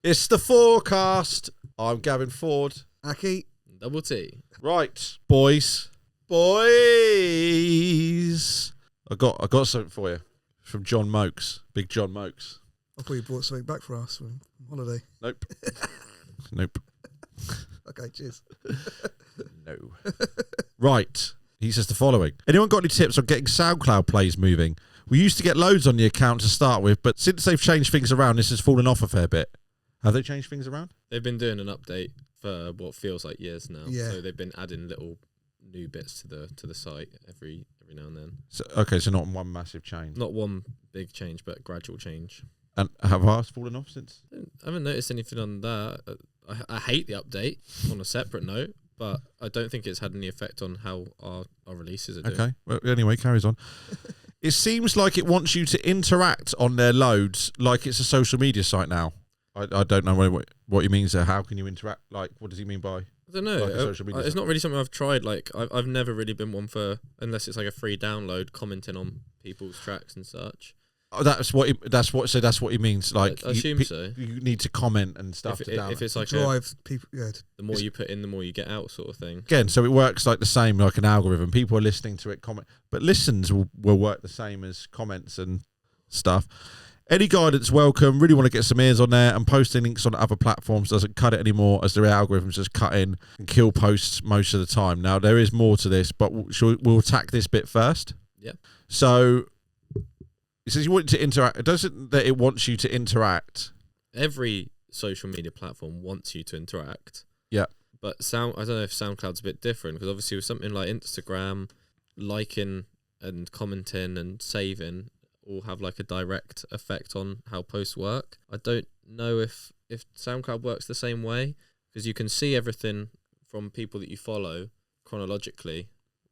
It's the FooRcast. I'm Gavin Ford. Aki. Double T. Right, boys. I got something for you from John Mokes. Big John Mokes. I thought you brought something back for us from holiday. Nope. Nope. Okay, cheers. No. Right. He says the following. Anyone got any tips on getting SoundCloud plays moving? We used to get loads on the account to start with, but since they've changed things around, this has fallen off a fair bit. Have they changed things around? They've been doing an update for what feels like years now. Yeah. So they've been adding little new bits to the site every now and then. So, okay, so not one massive change. Not one big change, but gradual change. And have ours fallen off since? I haven't noticed anything on that. I hate the update on a separate note, but I don't think it's had any effect on how our releases are doing. Okay. Well, anyway, carries on. It seems like it wants you to interact on their loads like it's a social media site now. I don't know what he means there. How can you interact? Like, what does he mean by? I don't know. Like a social media it's site? not really something I've tried. Like, I've never really been one for, unless it's like a free download, commenting on people's tracks and such. Oh, that's what he means. Like, I assume so. You need to comment and stuff to download. If it's like Drive people. Yeah. the more you put in, the more you get out, sort of thing. Again, so it works like the same, like an algorithm. People are listening to it, comment, but listens will work the same as comments and stuff. Any guidance welcome. Really want to get some ears on there, and posting links on other platforms doesn't cut it anymore, as their algorithms just cut in and kill posts most of the time. Now there is more to this, but we'll attack this bit first. Yeah. So it says you want to interact. It doesn't that it wants you to interact. Every social media platform wants you to interact. Yeah. But I don't know if SoundCloud's a bit different, because obviously with something like Instagram, liking and commenting and saving all have like a direct effect on how posts work. I don't know if SoundCloud works the same way, because you can see everything from people that you follow chronologically,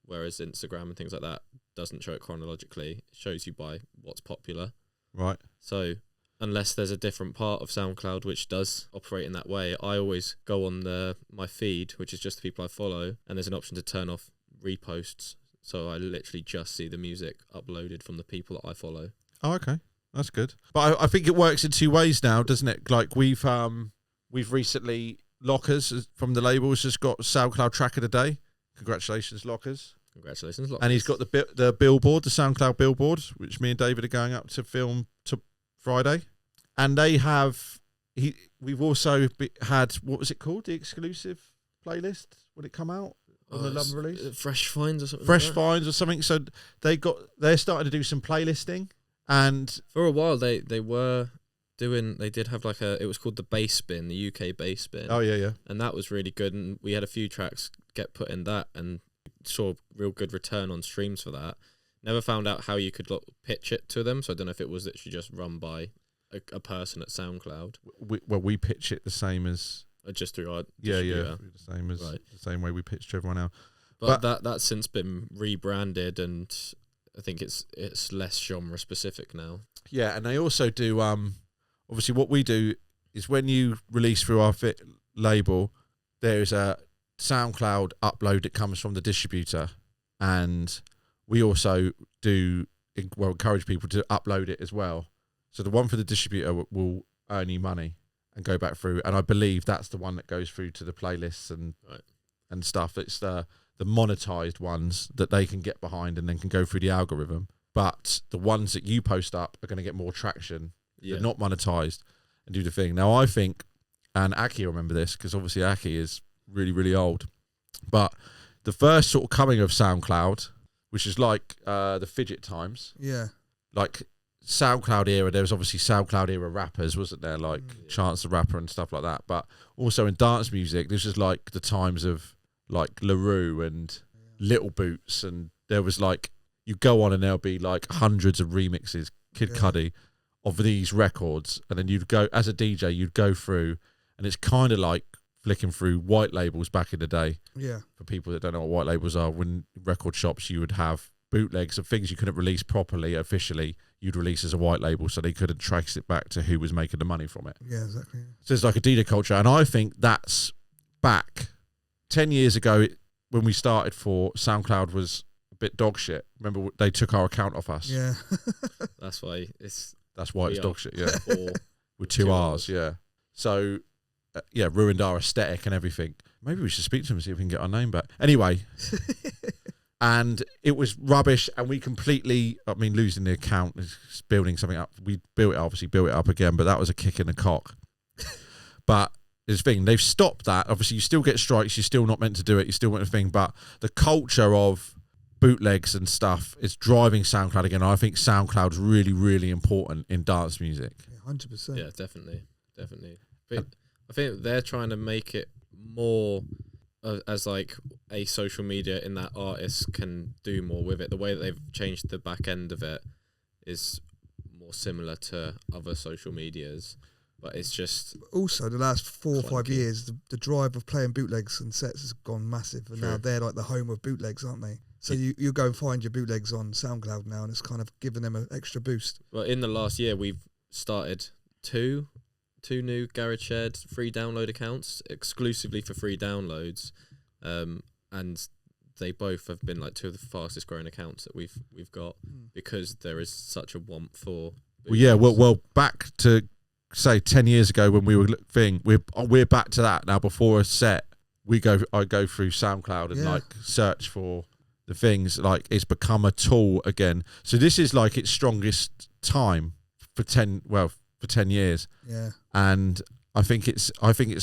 whereas Instagram and things like that doesn't show it chronologically. It shows you by what's popular. Right. So unless there's a different part of SoundCloud which does operate in that way, I always go on my feed, which is just the people I follow, and there's an option to turn off reposts. So I literally just see the music uploaded from the people that I follow. Oh, okay. That's good. But I think it works in two ways now, doesn't it? Like we've recently, Lockers from the label has just got SoundCloud track of the day. Congratulations, Lockers. Congratulations, Lockers. And he's got the billboard, the SoundCloud billboard, which me and David are going up to film to Friday. And they have, we've also had, what was it called? The exclusive playlist when it come out? On the London release? Fresh Finds or something. Fresh Finds or something. So they're starting to do some playlisting, and for a while they did have like it was called the Bass Bin, the UK Bass Bin. Oh yeah. And that was really good, and we had a few tracks get put in that and saw real good return on streams for that. Never found out how you could pitch it to them, so I don't know if it was literally just run by a person at SoundCloud. We pitch it the same as Just through our yeah, distributor. the same way we pitch to everyone else. But that's since been rebranded, and I think it's less genre specific now. Yeah, and they also do. Obviously, what we do is when you release through our label, there is a SoundCloud upload that comes from the distributor, and we also do encourage people to upload it as well. So the one for the distributor will earn you money and go back through, and I believe that's the one that goes through to the playlists and stuff. It's the monetized ones that they can get behind and then can go through the algorithm. But the ones that you post up are going to get more traction. Yeah. They're not monetized and do the thing. Now I think, and Aki will remember this because obviously Aki is really, really old, but the first sort of coming of SoundCloud, which is like the Fidget Times. Yeah. Like SoundCloud era, there was obviously SoundCloud era rappers, wasn't there? Like Chance the Rapper and stuff like that. But also in dance music, this is like the times of like LaRue and Little Boots, and there was like, you go on and there'll be like hundreds of remixes, Kid Cudi, of these records, and then you'd go, as a DJ, you'd go through, and it's kind of like flicking through white labels back in the day. Yeah. For people that don't know what white labels are, when record shops, you would have bootlegs of things you couldn't release properly, officially, you'd release as a white label, so they couldn't trace it back to who was making the money from it. Yeah, exactly. So it's like a DJ culture, and I think that's back 10 years ago when we started. For SoundCloud was a bit dog shit. Remember, they took our account off us. Yeah. That's why it's dog shit. Yeah, or with two R's. Yeah. So, yeah, ruined our aesthetic and everything. Maybe we should speak to him and see if we can get our name back. Anyway, and it was rubbish, and we completely, I mean, losing the account, building something up. We built it up again, but that was a kick in the cock. But this thing, they've stopped that. Obviously, you still get strikes. You're still not meant to do it. You still want a thing. But the culture of bootlegs and stuff is driving SoundCloud again. I think SoundCloud's really, really important in dance music. 100%. Yeah, definitely. But I think they're trying to make it more as like a social media in that artists can do more with it. The way that they've changed the back end of it is more similar to other social medias, but it's just also the last 4 or 5 clunky. years, the drive of playing bootlegs and sets has gone massive, and True. now they're like the home of bootlegs, aren't they? So you go and find your bootlegs on SoundCloud now, and it's kind of giving them an extra boost. Well, in the last year, we've started two new Garage Shared free download accounts exclusively for free downloads, and they both have been like two of the fastest growing accounts that we've got because there is such a want for. Well, yeah, bootlegs. well, back to say 10 years ago when we were we're back to that now. Before a set, I go through SoundCloud and like search for the things. Like, it's become a tool again. So this is like its strongest time for 10 years. Yeah. And I think it's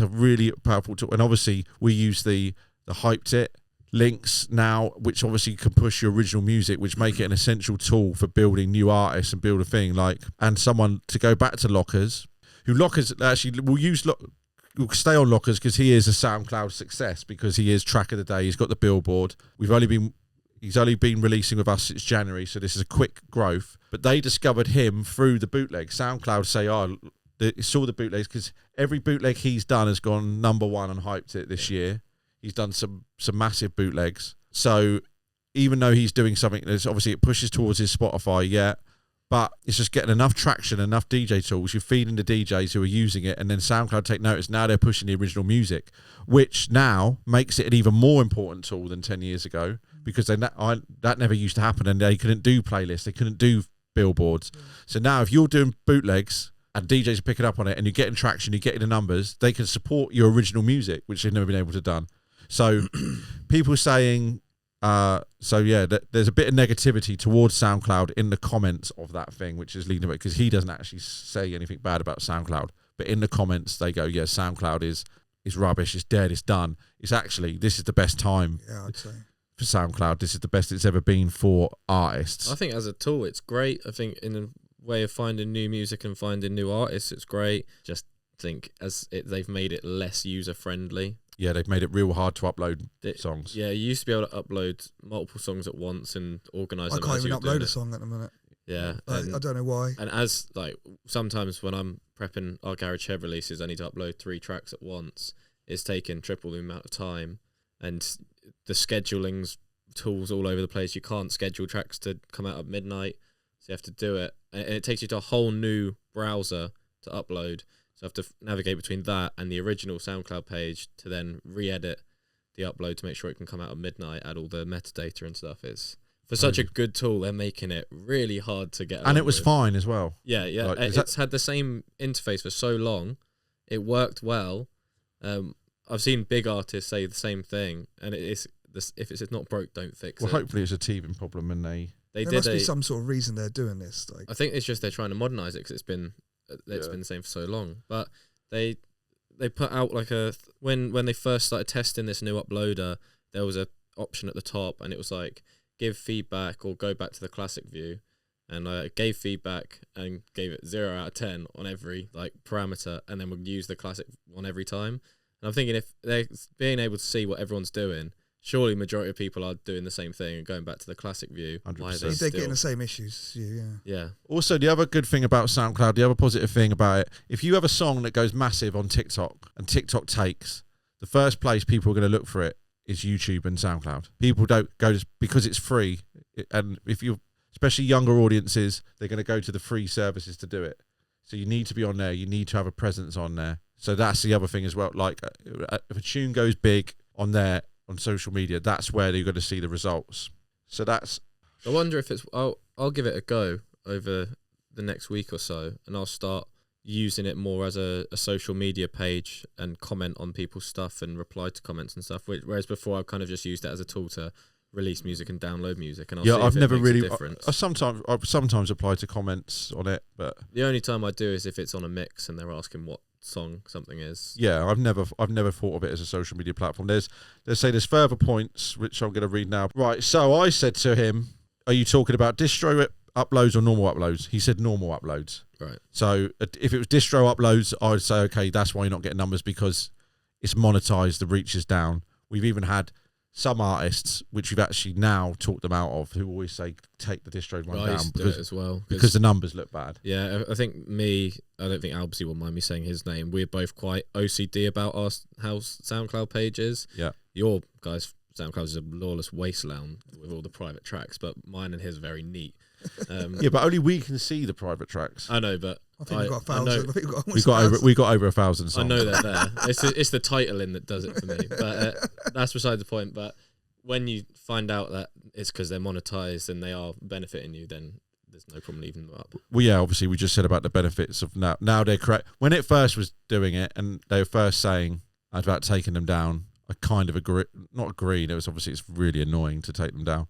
a really powerful tool. And obviously we use the Hyped It links now, which obviously can push your original music, which make it an essential tool for building new artists and build a thing. Like, and someone to go back to Lockers, who Lockers actually will stay on Lockers because he is a SoundCloud success, because he is track of the day. He's got the Billboard. He's only been releasing with us since January, so this is a quick growth. But they discovered him through the bootleg. SoundCloud say, saw the bootlegs, because every bootleg he's done has gone number one and Hyped It this year. He's done some massive bootlegs. So even though he's doing something that's obviously it pushes towards his Spotify, but it's just getting enough traction, enough DJ tools. You're feeding the DJs who are using it, and then SoundCloud take notice. Now they're pushing the original music, which now makes it an even more important tool than 10 years ago, because that never used to happen, and they couldn't do playlists, they couldn't do billboards. So now if you're doing bootlegs and DJs are picking up on it and you're getting traction, you're getting the numbers, they can support your original music, which they've never been able to done. So people saying, there's a bit of negativity towards SoundCloud in the comments of that thing, which is leading to it, because he doesn't actually say anything bad about SoundCloud, but in the comments they go, yeah, SoundCloud is rubbish, it's dead, it's done. It's actually, this is the best time I'd say for SoundCloud. This is the best it's ever been for artists. I think as a tool, it's great. I think in a way of finding new music and finding new artists, it's great. Just think they've made it less user friendly. Yeah, they've made it real hard to upload songs. Yeah, you used to be able to upload multiple songs at once and organise them. I can't as even you were doing upload a it. song at the minute. Yeah, I don't know why. And as like sometimes when I'm prepping our Garage Head releases, I need to upload 3 tracks at once. It's taking triple the amount of time, and the scheduling's tools all over the place. You can't schedule tracks to come out at midnight, so you have to do it, and it takes you to a whole new browser to upload. So I have to navigate between that and the original SoundCloud page to then re-edit the upload to make sure it can come out at midnight, add all the metadata and stuff. It's for such a good tool, they're making it really hard to get. And it was with. fine as well. Yeah. Like, It's had the same interface for so long. It worked well. I've seen big artists say the same thing, and if it's not broke, don't fix Well, it. hopefully it's a teething problem, and There must be some sort of reason they're doing this. Like, I think it's just they're trying to modernise it because it's been the same for so long. But they put out like when they first started testing this new uploader, there was a option at the top, and it was like give feedback or go back to the classic view. And I gave feedback and gave it 0 out of 10 on every like parameter, and then we'd use the classic one every time. And I'm thinking if they're being able to see what everyone's doing, surely majority of people are doing the same thing and going back to the classic view. 100%. Why are they're getting the same issues as you, Yeah. Also, the other good thing about SoundCloud, the other positive thing about it, if you have a song that goes massive on TikTok and TikTok takes, the first place people are going to look for it is YouTube and SoundCloud. People don't go because it's free, and if you, especially younger audiences, they're going to go to the free services to do it. So you need to be on there. You need to have a presence on there. So that's the other thing as well. Like if a tune goes big on there on social media, that's where you're going to see the results. So that's. I wonder if it's. I'll give it a go over the next week or so, and I'll start using it more as a social media page and comment on people's stuff and reply to comments and stuff. Whereas before I kind of just used it as a tool to release music and download music. And I've never really. I sometimes apply to comments on it, but the only time I do is if it's on a mix and they're asking what song something is. Yeah, I've never thought of it as a social media platform. There's further points which I'm going to read now. Right, so I said to him, "Are you talking about distro uploads or normal uploads?" He said normal uploads. Right. So if it was distro uploads, I would say okay, that's why you're not getting numbers, because it's monetized, the reach is down. We've even had some artists, which we've actually now talked them out of, who always say take the distro one down because the numbers look bad. Yeah, I think I don't think Albsy will mind me saying his name. We're both quite OCD about our house SoundCloud pages. Yeah. Your guys' SoundCloud is a lawless wasteland with all the private tracks, but mine and his are very neat. Yeah, but only we can see the private tracks. I know, but I think we've got 1,000. I think we got over 1,000 songs. I know they're there. It's the titling that does it for me. But that's beside the point. But when you find out that it's because they're monetized and they are benefiting you, then there's no problem leaving them up. Well, yeah, obviously we just said about the benefits of now. Now they're correct. When it first was doing it and they were first saying about taking them down, I kind of not agreed. It was obviously it's really annoying to take them down.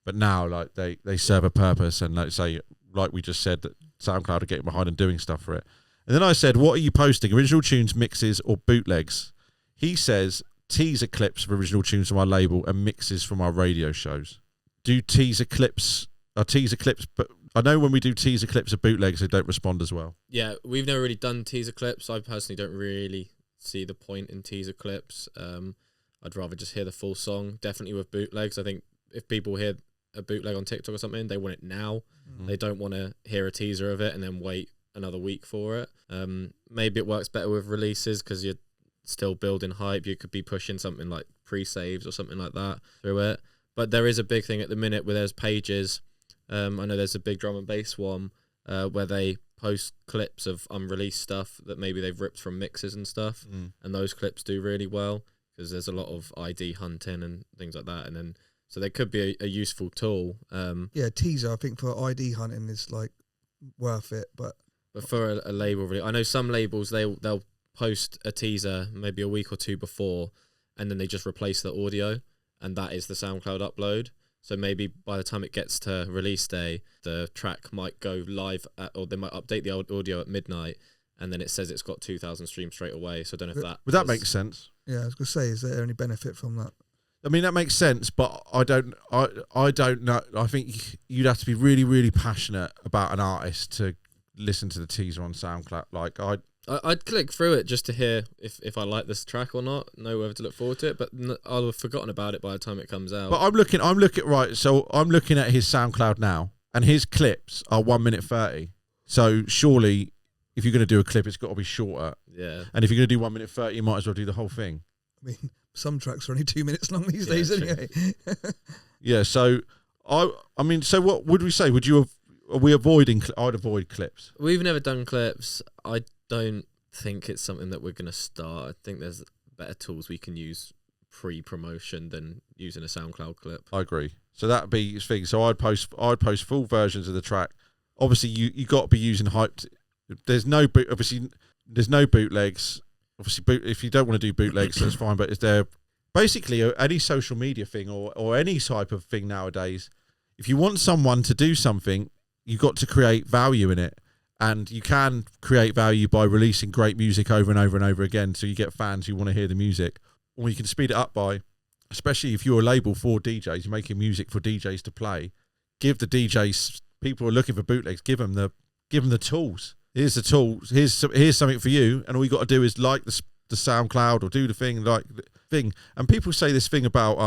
But now, like they serve a purpose, and like say, like we just said, that SoundCloud are getting behind and doing stuff for it. And then I said, "What are you posting? Original tunes, mixes, or bootlegs?" He says, "Teaser clips of original tunes from our label and mixes from our radio shows." Do teaser clips? But I know when we do teaser clips of bootlegs, they don't respond as well. Yeah, we've never really done teaser clips. I personally don't really see the point in teaser clips. I'd rather just hear the full song. Definitely with bootlegs, I think if people hear a bootleg on TikTok or something, they want it now. Mm-hmm. They don't want to hear a teaser of it and then wait another week for it. Maybe it works better with releases because you're still building hype. You could be pushing something like pre-saves or something like that through it. But there is a big thing at the minute where there's pages. I know there's a big drum and bass one where they post clips of unreleased stuff that maybe they've ripped from mixes and stuff. And those clips do really well because there's a lot of ID hunting and things like that. And then so they could be a useful tool. Yeah, teaser I think for ID hunting is like worth it, but for a label, really, I know some labels they'll post a teaser maybe a week or two before, and then they just replace the audio, and that is the SoundCloud upload. So maybe by the time it gets to release day, the track might go live or they might update the old audio at midnight, and then it says it's got 2,000 streams straight away. So I don't know if that. Would that make sense? Yeah, I was gonna say, is there any benefit from that? I mean, that makes sense, but I don't know. I think you'd have to be really, really passionate about an artist to listen to the teaser on SoundCloud. Like I'd click through it just to hear if I like this track or not, know whether to look forward to it, but I'll have forgotten about it by the time it comes out. But I'm looking right, so I'm looking at his SoundCloud now, and his clips are 1 minute 30. So surely, if you're going to do a clip, it's got to be shorter. Yeah. And if you're going to do 1 minute 30, you might as well do the whole thing. I mean, some tracks are only 2 minutes long these days, anyway. Yeah, so I mean, so what would we say? Are we avoiding? I'd avoid clips. We've never done clips. I don't think it's something that we're going to start. I think there's better tools we can use pre-promotion than using a SoundCloud clip. I agree. So that'd be his thing. So I'd post full versions of the track. Obviously, you got to be using hyped. There's no bootlegs. Obviously, if you don't want to do bootlegs, that's fine. But is there basically any social media thing or any type of thing nowadays? If you want someone to do something, you've got to create value in it. And you can create value by releasing great music over and over and over again, so you get fans who want to hear the music. Or you can speed it up by, especially if you're a label for DJs, you're making music for DJs to play, give the DJs, people who are looking for bootlegs, give them the tools. Here's the tools. Here's something for you, and all you got to do is like the SoundCloud or do the thing like the thing. And people say this thing about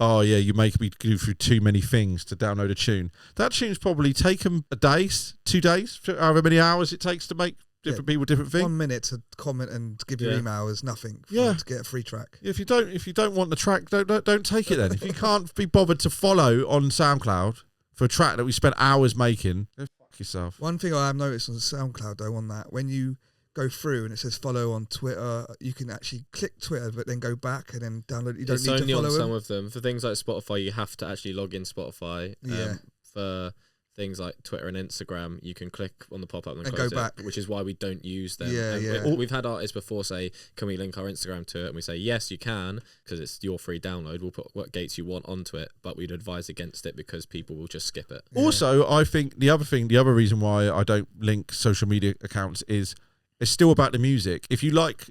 oh yeah, you make me go through too many things to download a tune. That tune's probably taken a day, 2 days, however many hours it takes to make different people different things. 1 minute to comment and give your email is nothing. To get a free track. If you don't want the track, don't take it then. If you can't be bothered to follow on SoundCloud for a track that we spent hours making, go fuck yourself. One thing I have noticed on SoundCloud though, on that, when you go through and it says follow on Twitter, you can actually click Twitter but then go back and then download. You don't need to follow on some of them. For things like Spotify, you have to actually log in Spotify. Yeah. For things like Twitter and Instagram, you can click on the pop-up and And close go it, back. which is why we don't use them. Yeah, And yeah. we've had artists before say, can we link our Instagram to it? And we say, yes, you can, because it's your free download. We'll put what gates you want onto it, but we'd advise against it because people will just skip it. Yeah. Also, I think the other reason why I don't link social media accounts is it's still about the music. If you like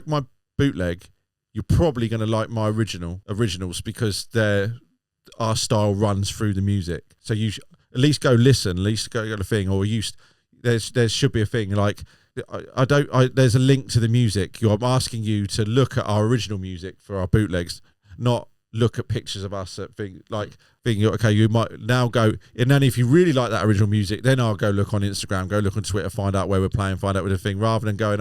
my bootleg, you're probably going to like my originals because our style runs through the music. So you at least go listen, at least go to the thing, or there should be a thing like there's a link to the music. I'm asking you to look at our original music for our bootlegs, not look at pictures of us at thinking, okay, you might now go, and then if you really like that original music, then I'll go look on Instagram, go look on Twitter, find out where we're playing, find out with the thing, rather than going,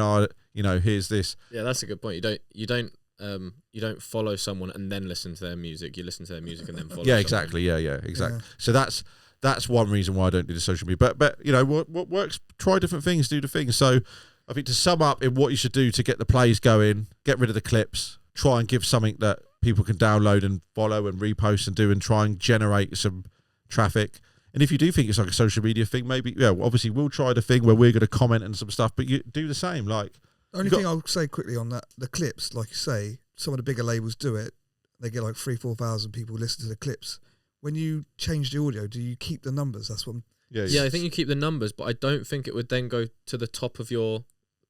here's this. Yeah, that's a good point. You don't follow someone and then listen to their music. You listen to their music and then follow. Yeah, someone. exactly. Yeah, exactly. Yeah. So that's one reason why I don't do the social media. But what works? Try different things, do the things. So I think to sum up in what you should do to get the plays going, get rid of the clips, try and give something that people can download and follow and repost and do, and try and generate some traffic. And if you do think it's like a social media thing, maybe obviously we'll try the thing where we're going to comment and some stuff, but you do the same. Like The only thing I'll say quickly on that, the clips, like you say, some of the bigger labels do it. They get like 3,000-4,000 people listen to the clips. When you change the audio, do you keep the numbers? That's what. Yeah, I think you keep the numbers, but I don't think it would then go to the top of your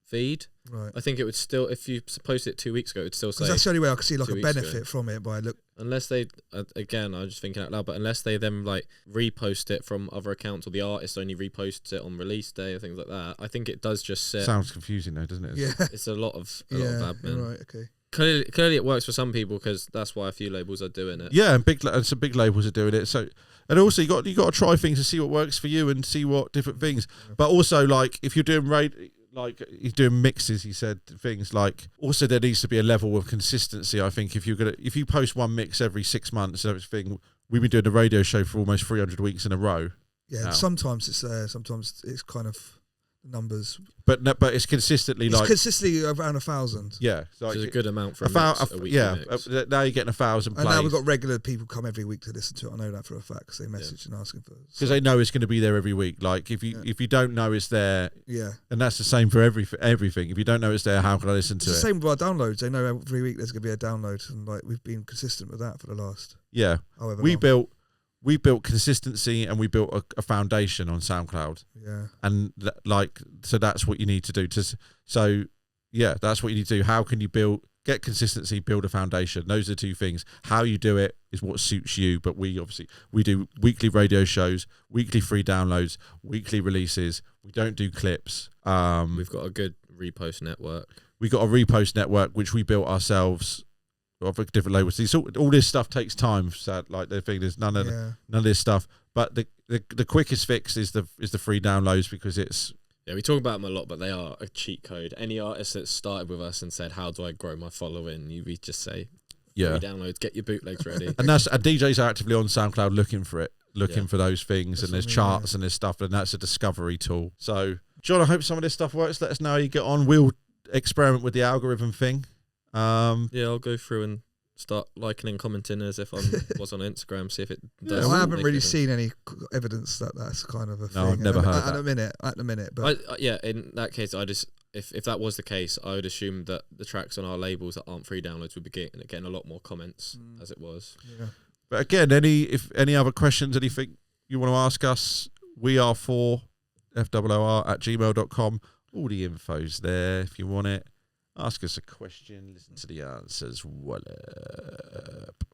feed. Right. I think it would still, if you posted it 2 weeks ago, it would still say. Because that's the only way I can see like 2 a weeks ago. benefit from it. By Unless they, again, I'm just thinking out loud, but unless they then like repost it from other accounts, or the artist only reposts it on release day or things like that, I think it does just sit. sounds confusing though, doesn't it? yeah, It's a lot of admin. right, okay. Clearly, it works for some people because that's why a few labels are doing it. Yeah, and some big labels are doing it. So, and also you got to try things to see what works for you and see what different things. But also, like if you're doing like he's doing mixes, he said things like. Also, there needs to be a level of consistency. I think if you post one mix every 6 months, everything. We've been doing a radio show for almost 300 weeks in a row. Yeah, now. sometimes it's there. Sometimes it's kind of numbers. But it's consistently It's like consistently around 1,000. yeah, Which is a good amount for a weekly mix. now you're getting 1,000 plays. And now we've got regular people come every week to listen to it. I know that for a fact because they message and asking for it. because they know it's going to be there every week. Like if you don't know it's there, Yeah. and that's the same for everything. If you don't know it's there, how can I listen to It's it? the same with our downloads. They know every week there's going to be a download, and like we've been consistent with that for the last. Yeah, However we long. built consistency, and we built a foundation on SoundCloud, Yeah. and so that's what you need to do. That's what you need to do. How can you get consistency, build a foundation? Those are the two things. How you do it is what suits you. But we do weekly radio shows, weekly free downloads, weekly releases. We don't do clips. We've got a good repost network. We got a repost network which we built ourselves of different labels. All this stuff takes time. So like the thing is none of this stuff. But the quickest fix is the free downloads because it's. Yeah, we talk about them a lot, but they are a cheat code. Any artist that started with us and said, "How do I grow my following?" We just say, "Free downloads, get your bootlegs ready." And DJs are actively on SoundCloud looking for it, for those things, and there's charts and there's stuff, and that's a discovery tool. So, John, I hope some of this stuff works. Let us know how you get on. We'll experiment with the algorithm thing. Yeah, I'll go through and start liking and commenting as if I was on Instagram, see if it does. I haven't really seen any evidence that that's kind of a thing. I've never heard that. At the minute, but in that case, if that was the case, I would assume that the tracks on our labels that aren't free downloads would be getting a lot more comments as it was. yeah. But again, any other questions, anything you want to ask us, we are FooR, FOOR@gmail.com. All the info's there if you want it. Ask us a question, listen to the answers. Wallop.